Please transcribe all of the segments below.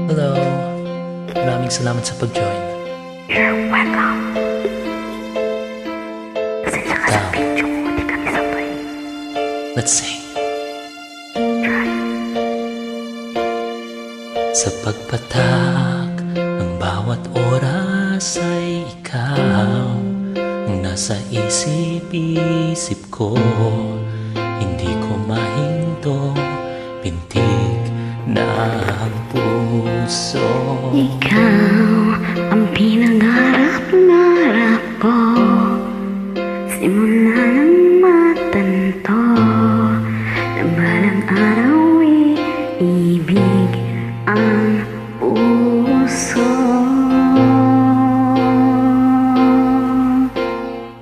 Hello, maraming salamat sa pag-join. You're welcome. Pasensya ka sa video ko, di kami sabay. Let's sing. Try. Sa pagpatak ng bawat oras ay ikaw ang nasa isip-isip ko. Hindi ko mahinto, pintig na ang puso. Ikaw ang pinangarap-ngarap ko, simula ng matanto na balang araw ibig ang puso.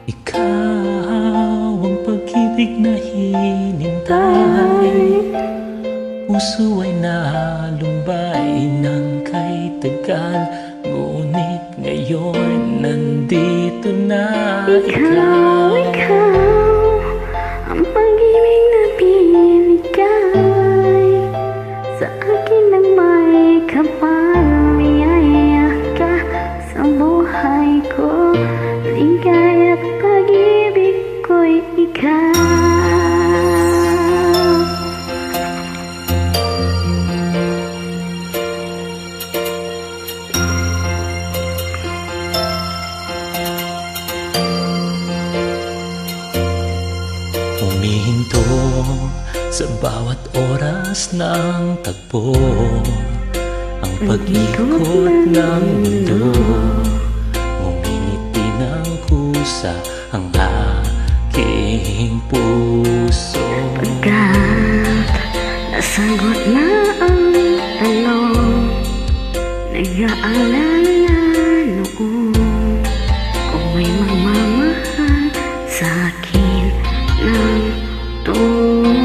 Ikaw ang pag-ibig na hinintay, puso ay nalumbay ng kay tagal, ngunit ngayon nandito na ikaw. Ikaw ang pag-ibig na binigay sa akin ng may kapamiyaya ka sa buhay ko. Ligay at pag-ibig ko'y ikaw. Humihinto sa bawat oras ng tagpo, ang pag-ikot ng mundo. Ngumingiti ng kusa ang aking puso. Pagkat nasagot na ang tanong, nag-aalala noon kung may magmamahal sa akin ng tunay.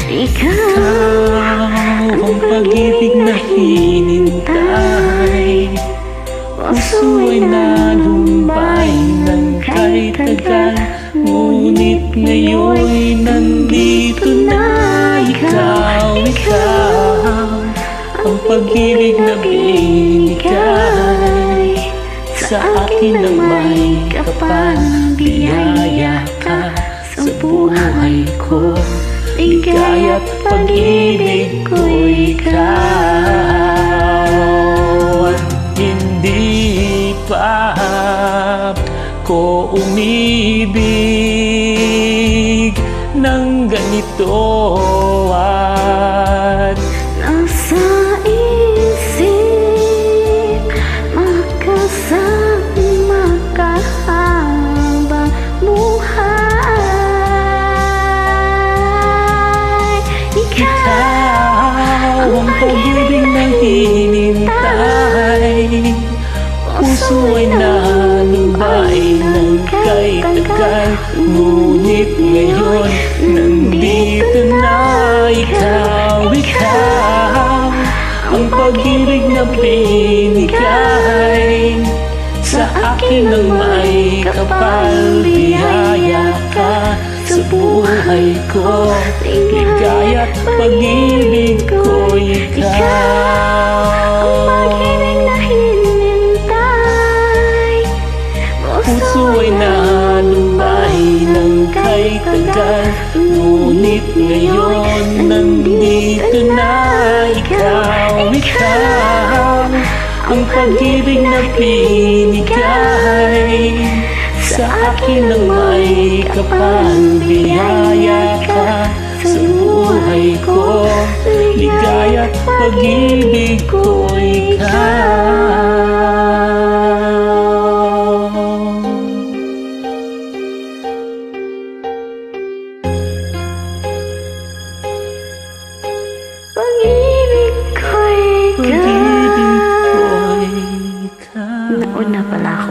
Ikaw Ang pag-ibig na hinintay, puso ay nalumbay ng kay tagal, ngunit ngayon nandito na ikaw. Ikaw ang pag-ibig na binigay sa akin ng may kapal, biyaya ka sa buhay ko. Ligay at pag-ibig ko ikaw. At hindi pa ko umibig ng ganito, at nasa isip makasama ka habang buhay. ikaw ang pag-ibig na hinintay, puso ay nalumbay ng kay tagal, ngunit ngayon nandito na ikaw. Ikaw ang pag-ibig na binigay sa akin ng may kapal, biyaya ka sa buhay ko. Ligay at pag-ibig ko ikaw. Ang pag-ibig na hinintay, Puso ay nalumbay ng kay tagal, ngunit ngayon nandito na ikaw. Ikaw ang pag-ibig na binigay sa akin ng may kapal, biyaya ka sa buhay ko. Ligay at pag-ibig ko ikaw. pag-ibig ko'y Pag-ibig ko ikaw. Nauna pala ako.